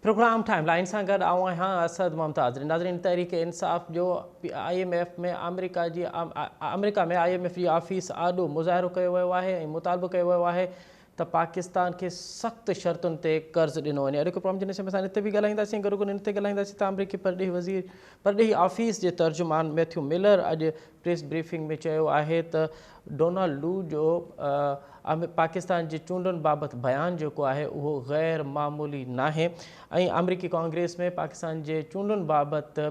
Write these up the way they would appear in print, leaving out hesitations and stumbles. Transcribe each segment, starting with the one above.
Programme timeline सां गॾु आऊं आहियां असद मुमताज़। नाज़रीन, तहरीक इंसाफ़ जो IMF में अमेरिका में IMF जी ऑफिस आॾो मुज़ाहिरो कयो वियो आहे ऐं मुतालबो कयो वियो आहे त पाकिस्तान खे सख़्तु शर्तुनि ते कर्ज़ु ॾिनो वञे। अॼु प्रोग्राम जे असां इन ते बि ॻाल्हाईंदासीं, गॾो गॾु इन ते ॻाल्हाईंदासीं त अमरीकी परॾेही ऑफिस जे तर्जुमान मैथ्यू मिलर अॼु प्रेस ब्रीफिंग में चयो आहे त डोनाल्ड लू जो पाकिस्तान जी चूंडुनि बाबति बयानु जेको आहे उहो ग़ैर मामूली नाहे ऐं अमरीकी कांग्रेस में पाकिस्तान जे चूंडुनि बाबति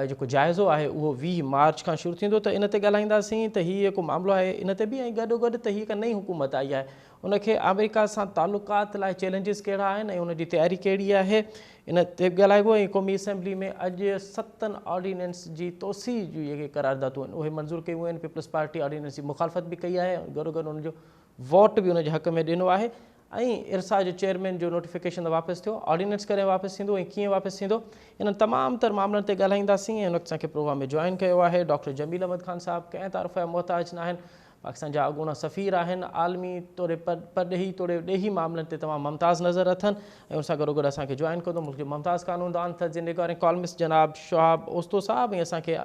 जेको जाइज़ो आहे उहो 20 मार्च खां शुरू थींदो। त इन ते ॻाल्हाईंदासीं त हीउ जेको मामिलो आहे इन ते बि, ऐं गॾोगॾु त हीअ हिकु नई हुकूमत आई आहे, उनखे अमेरिका सां तालुकात लाइ चैलेंजिस कहिड़ा आहिनि ऐं उनजी तयारी कहिड़ी आहे, इन ते ॻाल्हाइबो। ऐं क़ौमी असेंबली में अॼु 7 ऑर्डिनेंस जी तोसी जूं जेके करारदातूं आहिनि उहे मंज़ूर कयूं आहिनि। पीपल्स पार्टी ऑर्डिनेंस जी मुखालफ़त बि कई आहे, गॾो गॾु उनजो वोट बि उनजे हक़ में ॾिनो आहे ऐं इरसा जो चेयरमैन जो नोटिफिकेशन वापसि थियो, ऑर्डिनेंस कॾहिं वापसि थींदो ऐं कीअं वापसि थींदो, इन तमामु तर मामलनि ते ॻाल्हाईंदासीं। ऐं उन असांखे प्रोग्राम में जॉइन कयो आहे डॉक्टर जमील अहमद ख़ान साहिबु। कंहिं तारीफ़ जा मुहताज न आहिनि, पाकिस्तान जा अॻूणा सफ़ीर आहिनि, आलमी तौर परॾेही ॾेही मामलनि ते तमामु मुमताज़ नज़र अथनि। ऐं उन सां गॾोगॾु असांखे जॉइन कंदो मुल्क जो मुमताज़ क़ानूनदान तजिया निगार ऐं कॉलमिस्ट जनाब शहाब ओस्तो साहिबु, ऐं असांखे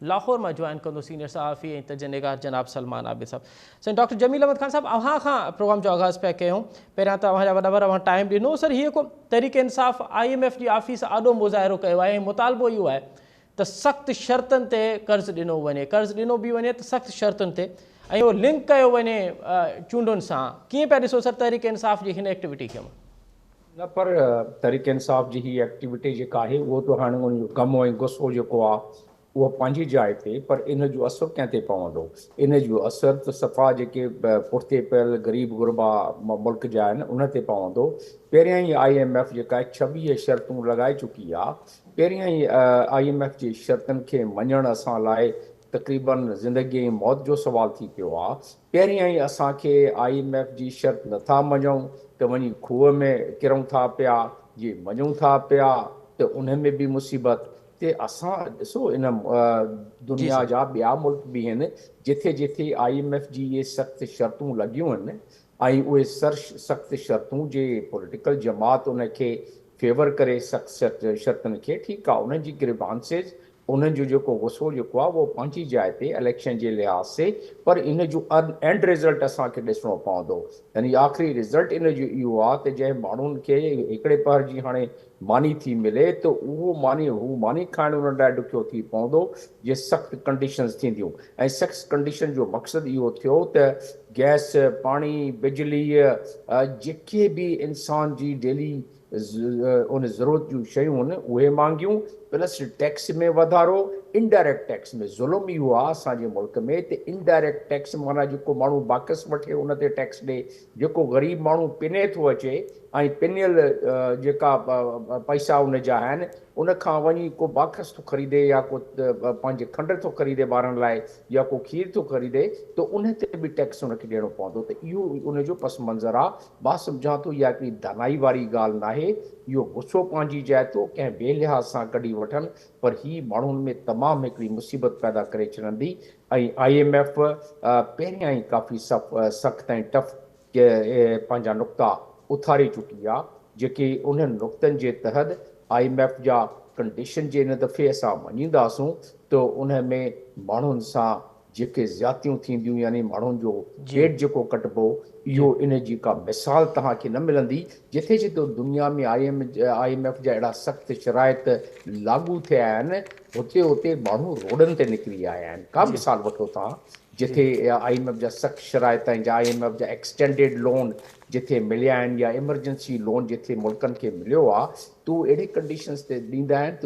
लाहौर में जॉइन कंदो सीनियर सहाफ़ी ऐं तजिया निगार जनाब सलमान आबिद साहब। सर डॉक्टर जमील अहमद ख़ान साहब, अव्हां खां प्रोग्राम जो आगाज़ पिया कयूं। पहिरियां त अव्हां जा वॾा अव्हां टाइम ॾिनो। सर, हीअ को तहरीक इंसाफ़ IMF जी ऑफिस आॾो मुज़ाहिरो कयो आहे ऐं मुतालबो इहो आहे त सख़्तु शर्तुनि ते कर्ज़ु ॾिनो वञे, कर्ज़ु ॾिनो बि वञे त सख़्तु शर्तुनि ते, ऐं उहो लिंक कयो वञे चूंडुनि सां। कीअं पिया ॾिसो सर तहरीक इंसाफ़ जी हिन एक्टिविटी खे? न, पर तहरीक इंसाफ़ जी ही एक्टिविटी जेका आहे उहो त हाणे उन ग़म ऐं गुस्सो जेको आहे उहो पंहिंजी जाइ ते, पर इन जो असरु कंहिं ते पवंदो? इन जो असरु त सफ़ा जेके पुठिते पियल ग़रीब गुरबा मुल्क जा आहिनि उन ते पवंदो। पहिरियां ई IMF जेका आहे 26 शर्तूं लॻाए चुकी आहे। पहिरियां ई IMF जी शर्तुनि खे मञणु असां लाइ तक़रीबन ज़िंदगी ऐं मौत जो सुवाल थी पियो आहे। पहिरियां ई असांखे IMF जी शर्त नथा मञूं त वञी खूह में किरूं था पिया, जे मञूं था पिया त उन में बि मुसीबत ते असां ॾिसो। इन दुनिया जा ॿिया मुल्क बि आहिनि जिथे जिथे IMF जी इहे सख़्तु शर्तूं लॻियूं आहिनि ऐं उहे सख़्तु शर्तूं जे पॉलिटिकल जमात उनखे फेवर करे सख़्तु शर्तुनि खे, ठीकु आहे, उन्हनि जी ग्रीवांसिस, उन्हनि जो जेको गुस्सो जेको आहे उहो पंहिंजी जाइ ते इलेक्शन जे लिहाज़ से, पर इन जो एंड रिज़ल्ट असांखे ॾिसणो पवंदो। यानी आख़िरी रिज़ल्ट इन जो इहो आहे त जंहिं माण्हुनि खे हिकिड़े पहर जी हाणे मानी थी मिले त उहो मानी खाइण उन लाइ ॾुखियो थी पवंदो जे सख़्तु कंडीशन्स थींदियूं। ऐं सख़्तु कंडीशन जो मक़सदु इहो थियो त गैस, पाणी, बिजली, जेके बि इंसान जी डेली उन ज़रूरत जूं शयूं आहिनि उहे महांगियूं, प्लस टैक्स में वधारो, इनडायरेक्ट टैक्स में ज़ुल्म इहो आहे असांजे मुल्क में त इनडायरेक्ट टैक्स माना जेको माण्हू बाक़स वठे उन ते टैक्स ॾे, जेको ग़रीब माण्हू पिने थो अचे ऐं पिनियल जेका पैसा उन जा आहिनि उन खां वञी को बाक़स थो ख़रीदे या को पंहिंजे खंडु थो ख़रीदे ॿारनि लाइ या को खीर थो ख़रीदे त उन ते बि टैक्स उनखे ॾियणो पवंदो। त इहो उनजो पस मंज़र आहे। मां सम्झां थो इहा हिकिड़ी दानाई वारी ॻाल्हि न आहे, इहो गुस्सो पंहिंजी जाइ तो कंहिं ॿिए लिहाज़ सां कढी वठनि, पर हीअ माण्हुनि में तमामु हिकिड़ी मुसीबत पैदा करे छॾंदी। ऐं IMF पहिरियां ई काफ़ी सख़्तु ऐं टफ पंहिंजा नुक़्ता उथारे चुकी आहे, जेके उन्हनि नुक़्तनि जे तहत IMF जा कंडीशन जे इन दफ़े असां मञींदासूं त उन में माण्हुनि सां जेके ज़्यादतियूं थींदियूं, यानी माण्हुनि जो पेट जेको कटबो, इहो इन जी का मिसाल तव्हांखे न मिलंदी। जिथे जिथे दुनिया में IMF जा अहिड़ा सख़्तु शराइत लागू थिया आहिनि हुते हुते माण्हू रोडनि ते निकिरी आया आहिनि। का मिसाल वठो तव्हां, जिथे IMF जा सख़्तु शराइत ऐं IMF जा एक्सटेंडेड लोन जिथे मिलिया आहिनि या इमरजेंसी लोन जिथे मुल्कनि खे मिलियो आहे, त उहे अहिड़े कंडीशन्स ते ॾींदा आहिनि त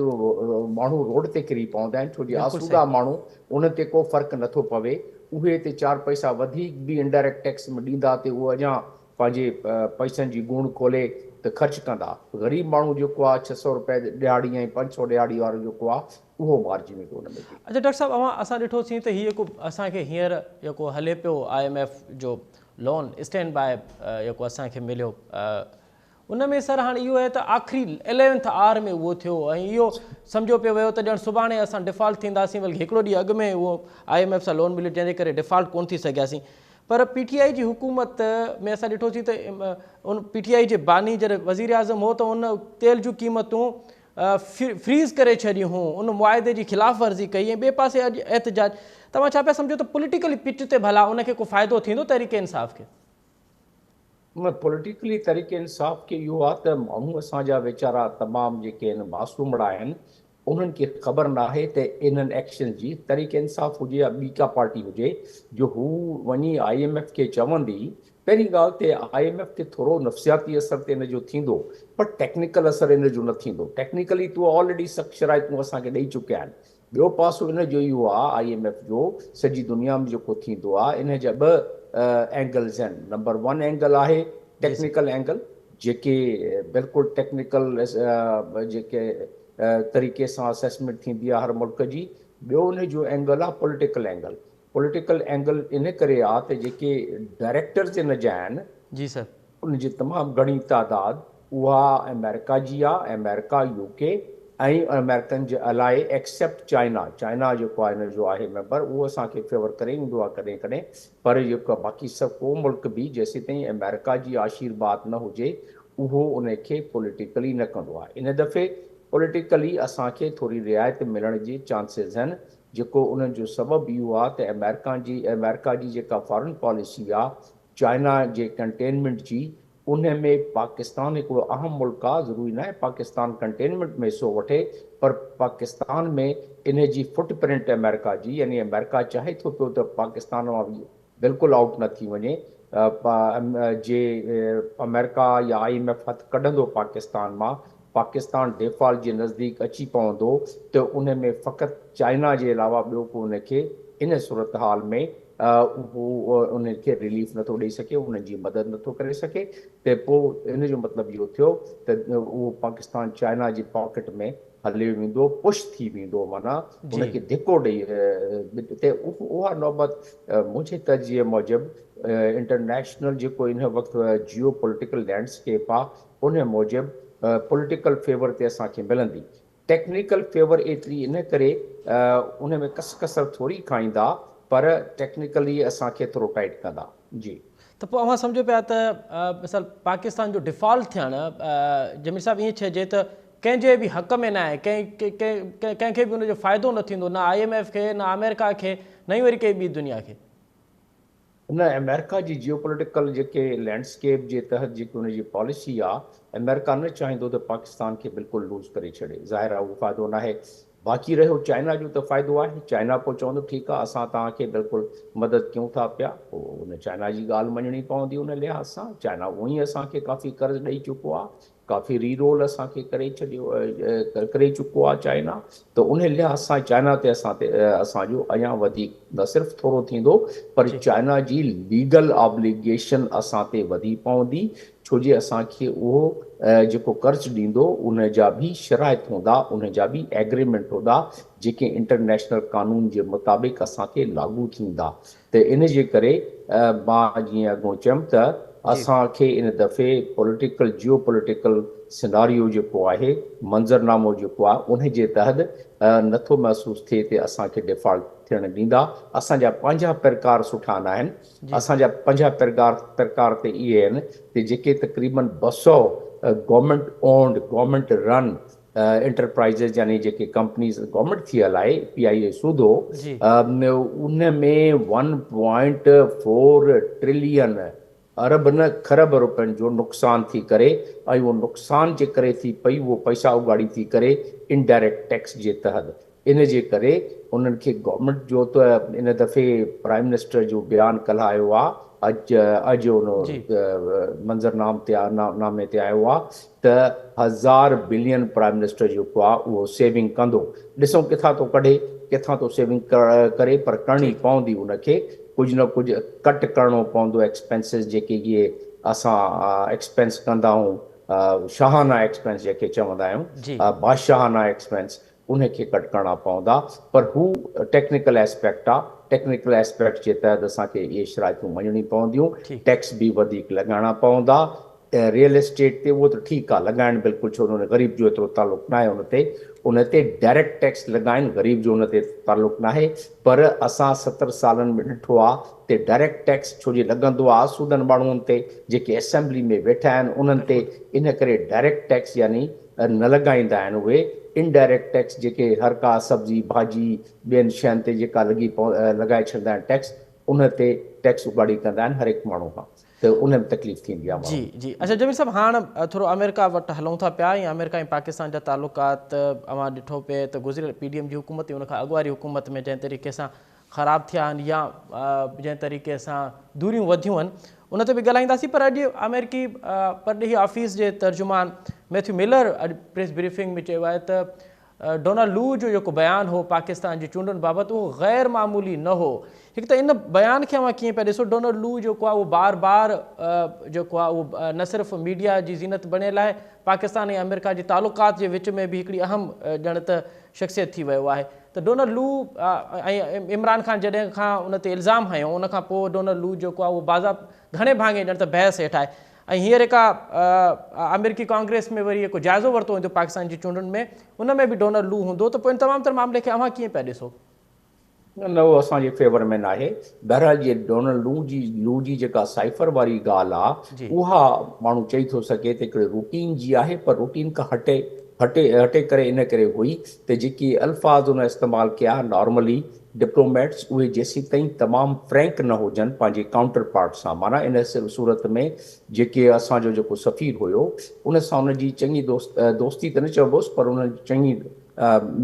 माण्हू रोड ते किरी पवंदा आहिनि, छो जो आसूदा माण्हू उन ते को फ़र्क़ु नथो पवे। उहे ते 4 पैसा वधीक बि इनडायरेक्ट टैक्स में ॾींदा त उहे अञा पंहिंजे पैसनि जी गुण खोले त ख़र्चु कंदा। ग़रीब माण्हू जेको आहे 600 रुपए ॾियारी ऐं 500 ॾियारी वारो जेको आहे उहो मार्जिन में उन में। अच्छा डॉक्टर साहब, असां ॾिठोसीं त हीअ जेको असांखे हींअर जेको हले पियो IMF जो लोन स्टैंड बाय जेको असांखे मिलियो, उन में सर हाणे इहो आहे त आख़िरी 11th आवर में उहो थियो ऐं इहो सम्झो पियो वियो त ॼण सुभाणे असां डिफॉल्ट थींदासीं, बल्कि हिकिड़ो ॾींहुं अॻु में उहो IMF सां लोन मिलियो जंहिंजे करे डिफॉल्ट कोन थी सघियासीं। पर PTI जी हुकूमत में असां ॾिठोसीं त उन PTI जे बानी जॾहिं वज़ीर आज़म हो त उन तेल जूं क़ीमतूं फ्रीज़ करे छॾियूं हुयूं, उन मुआदे जी ख़िलाफ़ वर्ज़ी कई ऐं ॿिए पासे अॼु एहतजाज। तव्हां छा पिया सम्झो त पॉलिटिकली पिच ते भला उनखे को फ़ाइदो थींदो तहरीक इंसाफ़ खे? पॉलिटिकली तरीक़े इंसाफ़ खे इहो आहे त माण्हू असांजा वीचारा तमामु जेके आहिनि मासूमड़ा आहिनि, उन्हनि खे ख़बर नाहे त इन्हनि एक्शन जी तरीक़े इंसाफ़ हुजे या ॿी का पार्टी हुजे, जो हू वञी IMF खे चवंदी। पहिरीं ॻाल्हि ते IMF खे थोरो नफ़्सियाती असर त इन जो थींदो, पर टेक्निकल असर इन जो न थींदो। टेक्निकली तूं ऑलरेडी सभु शराइतूं असांखे ॾेई चुकिया आहिनि। ॿियो पासो इन जो इहो आहे IMF जो सॼी दुनिया में जेको थींदो आहे, इन जा ॿ एंगल्स आहिनि। नंबर 1 एंगल आहे टेक्निकल एंगल, जेके बिल्कुलु टेक्निकल जेके तरीक़े सां असेसमेंट थींदी आहे हर मुल्क जी। ॿियो उन जो एंगल आहे political angle. Political angle in करे आहे त जेके डायरेक्टर्स इन जा आहिनि, जी सर, उन जी तमामु घणी तादादु उहा अमेरिका जी आहे, अमेरिका UK ऐं अमेरिकन जे अलाए एक्सेप्ट चाइना। चाइना जेको आहे हिन जो आहे मेंबर, उहो असांखे फेवर करे ईंदो आहे कॾहिं कॾहिं, पर जेको बाक़ी सभु को मुल्क बि जेसीं ताईं अमेरिका जी आशीर्वाद न हुजे, उहो उनखे पॉलिटिकली न कंदो आहे। इन दफ़े पॉलिटिकली असांखे थोरी रिआयत मिलण जी चांसिस आहिनि, जेको उन्हनि जो सबबु इहो आहे त अमेरिका जी जेका फॉरेन पॉलिसी आहे चाइना जे कंटेनमेंट जी, उन में पाकिस्तान हिकिड़ो अहम मुल्क आहे। ज़रूरी न आहे पाकिस्तान कंटेनमेंट में हिसो वठे, पर पाकिस्तान में इन जी फुटप्रिंट अमेरिका जी, यानी अमेरिका चाहे थो पियो त पाकिस्तान मां बिल्कुलु आउट न थी वञे। जे अमेरिका या IMF हथु कढंदो पाकिस्तान मां, पाकिस्तान डिफॉल्ट जे नज़दीक अची पवंदो, त उन में फ़क़ति चाइना जे अलावा ॿियो को उनखे इन सूरत हाल में उहो उनखे रिलीफ नथो ॾेई सघे, उन्हनि जी मदद नथो करे सघे। त पोइ इन जो मतिलबु इहो थियो त उहो पाकिस्तान चाइना जी पॉकेट में हली वेंदो, पुश थी वेंदो, माना उनखे धिको ॾेई त उहा नौबत मुंहिंजे तर्जीह मूजिबि इंटरनेशनल जेको इन वक़्तु जियो पॉलिटिकल लैंडस्केप आहे, उन मूजिबि पॉलिटिकल फेवर ते असांखे मिलंदी। टेक्निकल फेवर एतिरी इन करे उन में कसर थोरी खाईंदा, पर टेक्निकली असांखे थोरो टाइट कंदा। जी, त पोइ अव्हां सम्झो पिया त मिसाल पाकिस्तान जो डिफॉल्ट थियणु जमीर साहिबु ईअं चइजे त कंहिंजे बि हक़ में न आहे, कंहिंखे बि उनजो फ़ाइदो न थींदो, न IMF खे, न अमेरिका खे, न ई वरी कंहिं ॿी दुनिया खे। न, अमेरिका जी जियो पॉलिटिकल जेके लैंडस्केप जे तहत जेकी उनजी पॉलिसी आहे, अमेरिका न चाहींदो त पाकिस्तान खे बिल्कुलु लूज़ करे छॾे। ज़ाहिर आहे उहो फ़ाइदो न आहे। बाक़ी रहियो चाइना जो त फ़ाइदो आहे। चाइना पोइ चवंदो ठीकु आहे, असां तव्हांखे बिल्कुलु मदद कयूं था पिया, पोइ उन चाइना जी ॻाल्हि मञणी पवंदी। उन लिहाज़ सां चाइना उहो ई असांखे काफ़ी कर्ज़ ॾेई चुको आहे, काफ़ी रीरोल असांखे करे चुको आहे चाइना। त उन लिहाज़ सां चाइना ते असांजो अञा वधीक न सिर्फ़ु थोरो थींदो, पर चाइना जी लीगल ऑब्लिगेशन असां ते वधी पवंदी, छो जे असांखे उहो जेको कर्ज़ु ॾींदो उन जा बि शराइत हूंदा, उन जा बि एग्रीमेंट हूंदा, जेके इंटरनेशनल कानून जे मुताबिक़ असांखे लागू थींदा। त इन जे करे मां जीअं अॻो चयुमि त असांखे इन दफ़े पॉलिटिकल जियो पॉलिटिकल सिनारियो जेको आहे, मंज़रनामो जेको आहे, उन जे तहत नथो महसूसु थिए त असांखे डिफॉल्ट थियणु ॾींदा। असांजा पंहिंजा प्रकार सुठा न आहिनि। असांजा पंहिंजा प्रकार ते इहे आहिनि त जेके तक़रीबन 200 गवर्नमेंट ओन्ड, गवर्नमेंट रन इंटरप्राइज़िस, यानी जेके कंपनीज़ गवर्नमेंट थी हलाए, PIA सूदो, उन में 1.4 ट्रिलियन अरब न खरब रुपयनि जो नुक़सान थी करे, ऐं उहो नुक़सान जे करे थी पई, उहो पैसा उगाड़ी थी करे इनडायरेक्ट टैक्स जे तहत। इन जे करे उन्हनि खे गवर्नमेंट जो त इन दफ़े प्राइम मिनिस्टर जो बयानु कल्ह आयो आहे, अॼु उन मंज़रनामे ते आयो आहे त 1000 बिलियन प्राइम मिनिस्टर जेको आहे उहो सेविंग कंदो। ॾिसूं किथां थो कढे, किथां थो सेविंग करे, पर करणी पवंदी उनखे। कुझु न कुझु कट करिणो पवंदो एक्सपेंसिस, जेके इहे असां एक्सपेंस कंदा आहियूं, शाहाना एक्सपेंस जेके चवंदा आहियूं, बादशाहाना एक्सपेंस, उनखे कट करणा पवंदा। पर हू टेक्निकल एस्पेक्ट आहे। टेक्निकल एस्पेक्ट जे तहत असांखे इहे शराइतूं मञणी पवंदियूं, टैक्स बि वधीक लॻाइणा पवंदा, रियल एस्टेट ते उहो त ठीकु आहे लॻाइण बिल्कुलु, छो उन ग़रीब जो एतिरो तालुक़ु न आहे उन ते डायरेक्ट टैक्स लॻाइनि, ग़रीब जो उन ते तालुक़ु न आहे। पर असां 70 सालनि में ॾिठो आहे ते डायरेक्ट टैक्स छो जे लॻंदो आहे आसूदनि माण्हुनि ते जेके असेंबली में वेठा आहिनि उन्हनि ते, इन करे डायरेक्ट टैक्स यानी न लॻाईंदा आहिनि उहे। इनडायरेक्ट टैक्स जेके हर का सब्जी भाॼी ॿियनि शयुनि ते जेका लॻाए छॾींदा आहिनि टैक्स, उन ते टैक्स उगाड़ी कंदा आहिनि हर हिकु माण्हू खां, त उन में तकलीफ़ थींदी आहे जी जी। अच्छा जमीर साहब, हाणे थोरो अमेरिका वटि हलूं था पिया, ऐं अमेरिका ऐं पाकिस्तान जा तालुकात अवां ॾिठो पिए त गुज़िरियल PDM जी हुकूमत ऐं उनखां अॻुवारी हुकूमत में जंहिं तरीक़े सां ख़राबु थिया आहिनि या जंहिं तरीक़े सां दूरियूं वधियूं आहिनि उन ते बि ॻाल्हाईंदासीं। पर अॼु अमेरिकी परॾेही ऑफिस जे तर्जुमान मैथ्यू मिलर अॼु प्रेस ब्रीफिंग में चयो आहे त डोनाल्ड लू जो जेको बयानु हो पाकिस्तान जी चूंडुनि बाबति उहो ग़ैर मामूली न हो। हिकु त इन बयान खे अवां कीअं पिया ॾिसो? डोनाल्ड लू जेको आहे उहो बार बार जेको आहे उहो न सिर्फ़ु मीडिया जी ज़ीनत बणियल आहे, पाकिस्तान ऐं अमेरिका जी तालुकात जे विच में बि हिकिड़ी अहम ॼण त शख़्सियत थी वियो आहे। त डोनाल्ड लू ऐं इमरान ख़ान जॾहिं खां उन ते इल्ज़ाम हयो उनखां पोइ डोनाल्ड लू जेको आहे उहो बाज़ाब घणे भाङे ॼण त बहस हेठि आहे, ऐं हींअर का अमेरिकी कांग्रेस में वरी हिकु जाइज़ो वरितो वेंदो पाकिस्तान जी चूंडुनि में, उन में बि डोनाल्ड लू हूंदो, त पोइ इन तमामु तर मामले खे अव्हां कीअं पिया ॾिसो? न उहो असांजे फेवर में न आहे। बहरहाल जे डोनाल्ड लू जी जेका साइफर वारी ॻाल्हि आहे उहा माण्हू चई थो सघे त हिकिड़े रूटीन जी आहे, पर रूटीन खां हटे करे इन करे हुई त जेके अल्फाज़ उन इस्तेमालु कया नॉर्मली डिप्लोमेट्स उहे जेसीं ताईं तमामु फ्रैंक न हुजनि पंहिंजे काउंटर पार्ट सां, माना इन सूरत में जेके असांजो जेको सफ़ीर हुयो उन सां उनजी चङी दोस्ती त न चइबोसि, पर उन चङी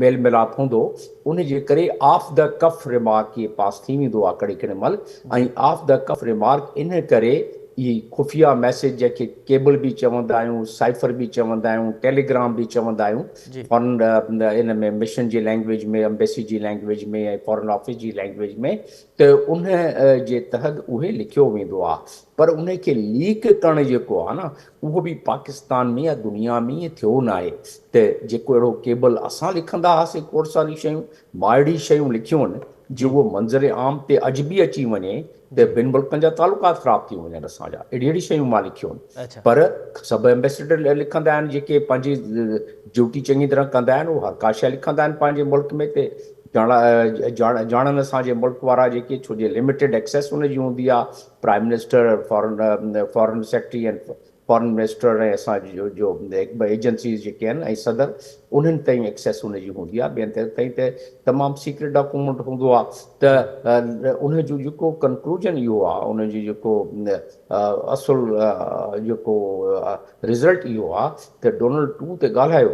मेल मिलाप हूंदो, उन जे करे ऑफ द कफ रिमार्क इहे पास थी वेंदो आहे कॾहिं कॾहिं महिल। ऐं ऑफ द कफ रिमार्क इन करे इहे खुफ़िया मैसेज जंहिंखे केबल बि चवंदा आहियूं, साइफर बि चवंदा आहियूं, टेलीग्राम बि चवंदा आहियूं, फॉरेन इन में मिशन जी लैंग्वेज में, एम्बेसी जी लैंग्वेज में ऐं फॉरेन ऑफिस जी लैंग्वेज में, त उन जे तहत उहे लिखियो वेंदो आहे। पर उन खे लीक करणु जेको आहे न उहो बि पाकिस्तान में या दुनिया में ईअं थियो न आहे त जेको अहिड़ो केबल असां लिखंदा हुआसीं खोड़ सारी शयूं, माड़ी शयूं लिखियूं आहिनि जो उहो मंज़र आम ते अॼु बि अची वञे त ॿिनि मुल्कनि जा तालुकात ख़राब थी वञनि असांजा, अहिड़ी शयूं मां लिखियूं आहिनि। पर सभु एम्बेसडर लिखंदा आहिनि जेके पंहिंजी ड्यूटी चङी तरह कंदा आहिनि, उहे हर का शइ लिखंदा आहिनि पंहिंजे मुल्क में ते ॼाणनि असांजे मुल्क वारा जेके, छो जे लिमिटेड एक्सेस हुनजी हूंदी आहे, prime minister, foreign secretary and foreign minister ऐं असांजो जो एजेंसीज़ जेके आहिनि ऐं सदर, उन्हनि ताईं एक्सेस हुनजी हूंदी आहे, ॿियनि ताईं त तमामु सीक्रेट डॉक्यूमेंट हूंदो आहे। त उनजो जेको कंक्लूजन इहो आहे, उनजो जेको असुलु जेको रिज़ल्ट इहो आहे त डोनाल्ड लू ते ॻाल्हायो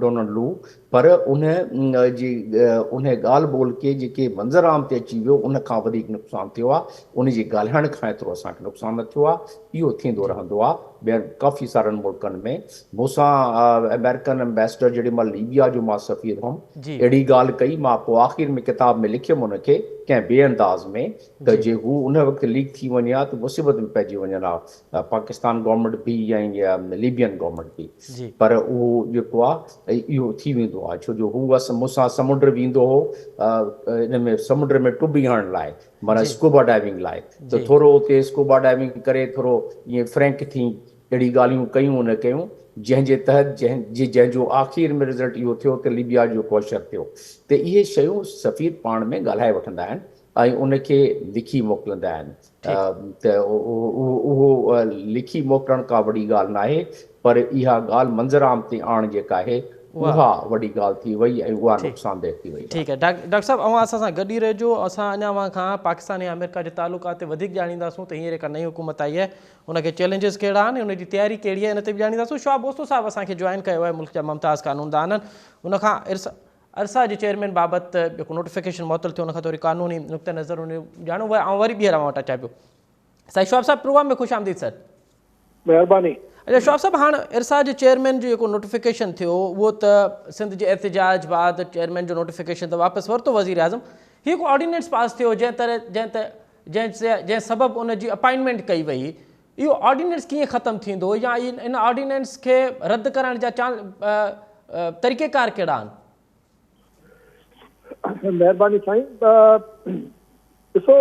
डोनाल्ड लू, पर उन ॻाल्हि ॿोल खे जेके मंज़र आम ते अची वियो उन खां वधीक नुक़सानु थियो आहे, उनजे ॻाल्हाइण खां एतिरो असांखे नुक़सानु न थियो आहे। इहो थींदो रहंदो आहे ॿियनि काफ़ी सारनि मुल्कनि में। मूंसां अमेरिकन एम्बेसडर जेॾी महिल लीबिया जो मां सफ़ीर हुउमि, अहिड़ी ॻाल्हि कई, मां पोइ आख़िर में किताब में लिखियुमि उनखे कंहिं ॿिए अंदाज़ में त जे हू उन वक़्तु लीक थी वञे हा त मुसीबत में पइजी वञनि हा पाकिस्तान गवर्नमेंट बि ऐं लीबियन गवर्नमेंट बि। पर उहो जेको आहे इहो थी वेंदो आहे, छो जो हू मूंसां समुंड वेंदो हो इन में समुंड में टुॿी हणण लाइ, माना स्कूबा डाइविंग लाइ, त थोरो उते स्कूबा डाइविंग करे थोरो ईअं फ्रैंक थी अहिड़ी ॻाल्हियूं कयूं न कयूं, जंहिंजे तहत जंहिंजो आख़िर में रिज़ल्ट इहो थियो त लीबिया जो क्वेश्चन थियो। त इहे शयूं सफ़ीर पाण में ॻाल्हाए वठंदा आहिनि ऐं उनखे लिखी मोकिलींदा आहिनि। त उहो लिखी मोकिलण का वॾी ॻाल्हि न आहे, पर इहा ॻाल्हि मंज़र आम ते आणणु जेका आहे उहा वॾी ॻाल्हि थी वई ऐं उहा नुक़सानदेह थी वई। ठीकु आहे डॉक्टर साहब, अव्हां असां सां गॾु ई रहिजो, असां अञा अव्हां खां पाकिस्तान ऐं अमेरिका जे तालुकात ते वधीक ॼाणींदासूं त हींअर हिकु नई हुकूमत आई आहे, उनखे चैलेंजिस कहिड़ा आहिनि, उनजी तयारी कहिड़ी आहे, इन ते बि ॼाणींदासूं। शोआब बोस्तो साहिबु असांखे जॉइन कयो आहे, मुल्क जा मुमताज़ कानूनदान आहिनि, उनखां अरसा जे चेयरमैन बाबति जेको नोटिफिकेशन मुअतल थियो उनखां थोरी कानूनी नुक़्ते नज़र उन ॼाणूं, ऐं वरी ॿीहर अव्हां वटि अचां पियो। साईं शोआब साहिबु, प्रोग्राम में ख़ुशि आमदीद सर। महिरबानी। अच्छा शोआब साहब, हाणे इरसा जे चेयरमैन जो जेको नोटिफिकेशन थियो उहो त सिंध जे एहतिजाज बाद चेयरमैन जो नोटिफिकेशन त वापसि वरितो वज़ीर आज़म, हीअ हिकु ऑर्डिनेंस पास थियो जंहिं सबबु उनजी अपॉइंटमेंट कई वई, इहो ऑर्डिनेंस कीअं ख़तमु थींदो या इन ऑर्डिनेंस खे रद्द करण जा तरीक़ेकार कहिड़ा आहिनि? महिरबानी साईं, ॾिसो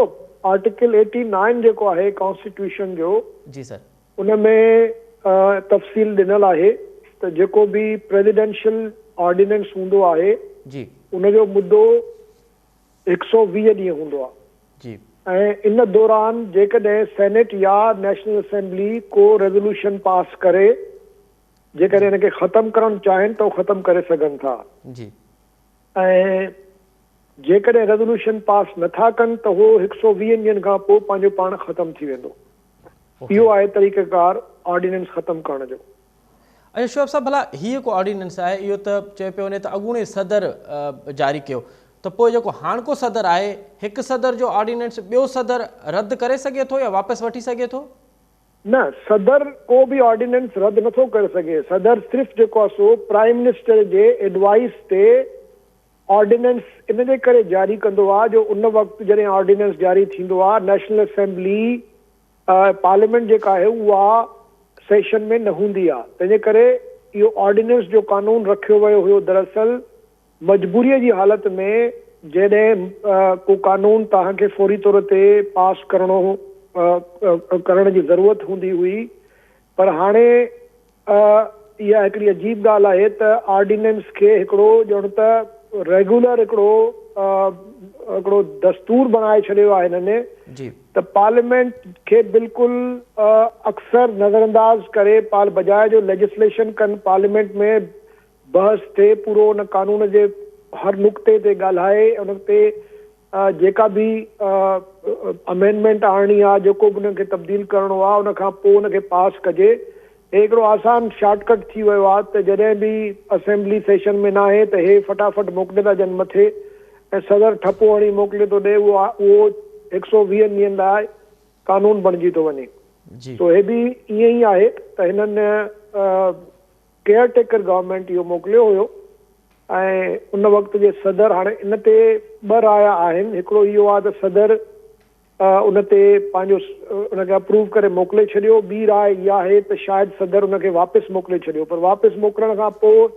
आर्टिकल 89 जेको आहे कॉन्स्टिट्यूशन जो, जी सर, उन में तफ़सील ॾिनल आहे त जेको बि प्रेसिडेंशियल ऑर्डिनेंस हूंदो आहे जी उनजो मुद्दो 120 ॾींहं हूंदो आहे जी ऐं इन दौरान जेकॾहिं सेनेट या नेशनल असेंबली को रेज़ोल्यूशन पास करे जेकॾहिं हिनखे ख़तमु करणु चाहिनि त उहो ख़तमु करे सघनि था जी ऐं जेकॾहिं रेज़ोल्यूशन पास नथा कनि त उहो 120 ॾींहंनि खां पोइ पंहिंजो पाण ख़तमु थी वेंदो। इहो आहे तरीक़ेकार ऑर्डिनेंस ख़तमु करण जो। अच्छा शोएब साहब, भला हीअ को ऑर्डिनेंस आहे, इहो त चए पियो वञे त अॻूणे सदर जारी कयो, त पोइ जेको हाणको सदर आहे, हिकु सदर जो ऑर्डिनेंस ॿियो सदर रद्द करे सघे थो या वापसि वठी सघे थो? न, सदर को बि ऑर्डिनेंस रद्द नथो करे सघे। सदर सिर्फ़ु जेको आहे सो प्राइम मिनिस्टर जे एडवाइस ते ऑर्डिनेंस इन जे करे जारी कंदो आहे जो उन वक़्तु जॾहिं ऑर्डिनेंस जारी थींदो आहे नेशनल असेंबली पार्लियामेंट जेका आहे उहा सेशन में न हूंदी आहे। तंहिंजे करे इहो ऑर्डिनेंस जो कानून रखियो वियो हुयो दरअसल मजबूरीअ जी हालत में जॾहिं को कानून तव्हांखे फौरी तौर ते पास करण जी ज़रूरत हूंदी हुई, पर हाणे इहा हिकिड़ी अजीब ॻाल्हि आहे त ऑर्डिनेंस खे हिकिड़ो ॼण त रेगुलर हिकिड़ो दस्तूर बनाए छॾियो आहे हिननि त पार्लियामेंट खे बिल्कुलु अक्सर नज़रअंदाज करे बजाए जो लेजिस्लेशन कनि, पार्लियामेंट में बहस थिए, पूरो उन कानून जे हर नुक़्ते ते ॻाल्हाए, उन ते जेका बि अमेंडमेंट आणणी आहे, जेको बि उनखे तब्दील करणो आहे, उन खां पोइ उनखे पास कजे। हे हिकिड़ो आसान शॉर्टकट थी वियो आहे त जॾहिं बि असेंबली सेशन में न आहे त हे फटाफट मोकिले था ॾियनि मथे ऐं सदर ठपो हणी मोकिले थो ॾिए, उहो 120 ॾींहंनि लाइ कानून बणिजी थो वञे। सो हे बि ईअं ई आहे त हिननि केयर टेकर गवर्नमेंट इहो मोकिलियो हुयो ऐं उन वक़्त जे सदर हाणे इन ते ॿ राय आहिनि। हिकिड़ो इहो आहे त सदर उन ते पंहिंजो उनखे अप्रूव करे मोकिले छॾियो, ॿी राय इहा आहे त शायदि सदर उनखे वापसि मोकिले छॾियो, पर वापसि मोकिलण खां पोइ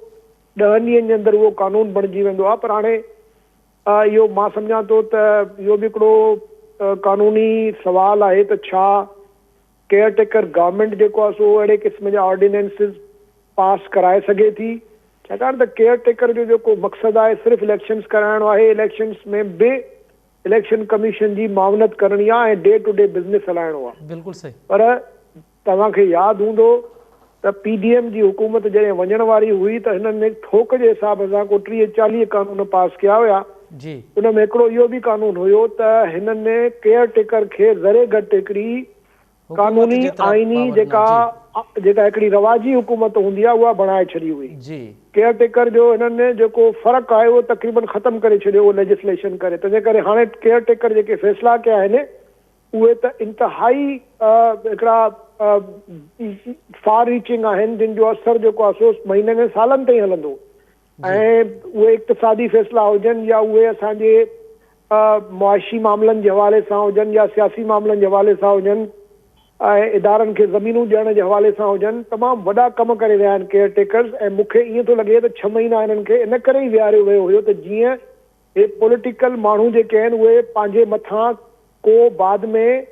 10 ॾींहंनि जे अंदरि उहो कानून बणिजी वेंदो आहे। पर हाणे इहो मां सम्झां थो त इहो बि हिकिड़ो कानूनी सवाल आहे त छा केयर टेकर गवर्नमेंट जेको आहे सो अहिड़े क़िस्म जा ऑर्डिनेंसिस पास कराए सघे थी, छाकाणि त केयर टेकर जो जेको मक़सदु आहे सिर्फ़ु इलेक्शन्स कराइणो आहे, इलेक्शन्स में बि इलेक्शन कमीशन जी मावनत करणी आहे ऐं डे टू डे बिज़नेस हलाइणो आहे। बिल्कुलु सही। पर तव्हांखे यादि हूंदो त PDM जी हुकूमत जॾहिं वञण वारी हुई त हिननि थोक जे हिसाब सां को 30-40 कानून पास कया हुया। उन में हिकिड़ो इहो बि कानून हुयो त हिननि केयर टेकर खे ज़रे घटि हिकिड़ी कानूनी आइनी जेका हिकिड़ी रवाजी हुकूमत हूंदी आहे उहा बणाए छॾी हुई। केयर टेकर जो हिननि जेको फ़र्क़ु आहे उहो तक़रीबन ख़तमु करे छॾियो उहो लेजिस्लेशन करे। तंहिंजे करे हाणे केयर टेकर जेके फ़ैसिला कया आहिनि उहे त इंतिहाई हिकिड़ा फार रीचिंग आहिनि, जिन जो असरु जेको आहे सो महीने में सालनि ताईं हलंदो ऐं उहे इक़्तिसादी फ़ैसिला हुजनि या उहे असांजे मुआशी मामलनि जे हवाले सां हुजनि या सियासी मामलनि जे हवाले सां हुजनि ऐं इदारनि खे ज़मीनूं ॾियण जे हवाले सां हुजनि, तमामु वॾा कम करे विया आहिनि केयर टेकर्स। ऐं मूंखे ईअं थो लॻे त 6 महीना हिननि खे इन करे ई विहारियो वियो हुयो त जीअं हे पॉलिटिकल माण्हू जेके आहिनि उहे पंहिंजे मथां को बाद में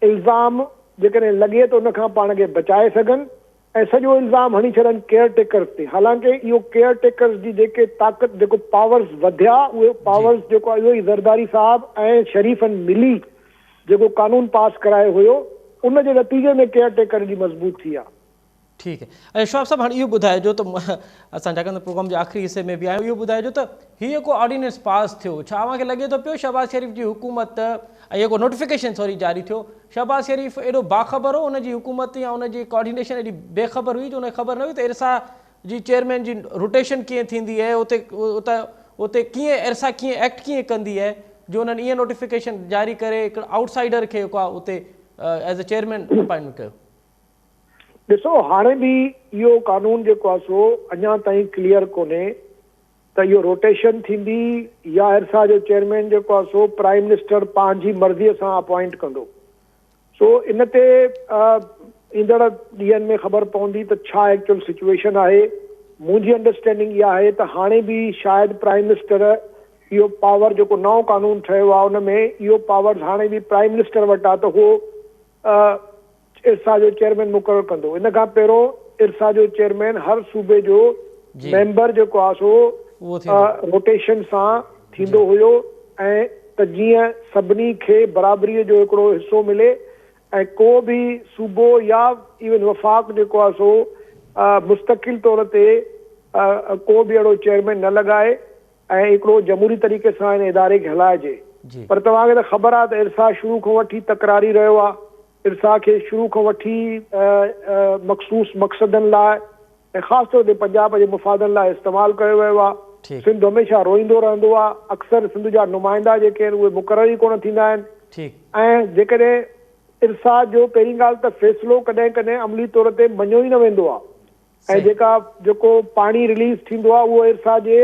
इल्ज़ाम जेकॾहिं लॻे त उन खां पाण खे बचाए सघनि ऐं सॼो इल्ज़ाम हणी छॾनि केयर टेकर्स ते। हालांकि इहो केयर टेकर्स जी जेके ताक़त जेको पावर्स वधिया उहे पावर्स जेको आहे इहो ई ज़रदारी साहब ऐं शरीफ़नि मिली जेको कानून पास करायो हुयो उन जे नतीजे में केयर टेकर जी मज़बूत थी आहे। ठीकु आहे। ऐं शोएब साहब हाणे इहो ॿुधाइजो त असां छाकाणि त प्रोग्राम जे आख़िरी हिसे में बि आहियूं, इहो ॿुधाइजो त हीअ को ऑर्डिनेंस पास थियो, छा अव्हांखे लॻे थो पियो शहबाज़ शरीफ़ जी हुकूमत ऐं जेको नोटिफिकेशन जारी थियो, शहबाज़ शरीफ़ एॾो बाख़बर हो, हुनजी हुकूमत या हुनजी कोऑर्डिनेशन एॾी बेख़बर हुई जो हुनखे ख़बर न हुई त इरसा जी चेयरमैन जी रोटेशन कीअं थींदी आहे, उते कीअं इरसा कीअं एक्ट कीअं कंदी आहे जो हुननि ईअं नोटिफिकेशन जारी करे हिकिड़े आउटसाइडर खे जेको आहे उते एज़ अ चेयरमैन अपॉइंटमेंट कयो। ॾिसो, हाणे बि इहो कानून जेको आहे सो अञा ताईं क्लियर कोन्हे त इहो रोटेशन थींदी या इरसा जो चेयरमैन जेको आहे सो प्राइम मिनिस्टर पंहिंजी मर्ज़ीअ सां अपॉइंट कंदो। सो इन ते ईंदड़ ॾींहंनि में ख़बर पवंदी त छा एक्चुअल सिचुएशन आहे। मुंहिंजी अंडरस्टैंडिंग इहा आहे त हाणे बि शायदि प्राइम मिनिस्टर इहो पावर जेको नओं कानून ठहियो आहे उन में इहो पावर हाणे बि प्राइम मिनिस्टर वटि आहे त उहो इरसा जो चेयरमैन मुक़ररु कंदो। इन खां पहिरियों इरसा जो चेयरमैन हर सूबे जो मेंबर जेको आहे सो रोटेशन सां थींदो हुयो ऐं त जीअं सभिनी खे बराबरीअ जो हिकिड़ो हिसो मिले ऐं को बि सूबो या इवन वफ़ाक़ जेको आहे सो मुस्तक़िल तौर ते को बि अहिड़ो चेयरमैन न लॻाए ऐं हिकिड़ो जमहूरी तरीक़े सां हिन इदारे खे हलाइजे। पर तव्हांखे त ख़बर आहे त इरसा शुरू खां वठी तकरारी रहियो आहे। इरसा खे शुरू खां वठी मख़सूस मक़सदनि लाइ ऐं ख़ासि तौर ते पंजाब जे मुफ़ादनि लाइ इस्तेमालु कयो वियो आहे। सिंध हमेशह रोईंदो रहंदो आहे। अक्सर सिंध जा नुमाइंदा जेके आहिनि उहे मुक़ररु ई कोन थींदा आहिनि ऐं जेकॾहिं इरसा जो पहिरीं ॻाल्हि त फ़ैसिलो कॾहिं कॾहिं अमली तौर ते मञियो ई न वेंदो आहे ऐं जेको पाणी रिलीज़ थींदो आहे उहो इरसा जे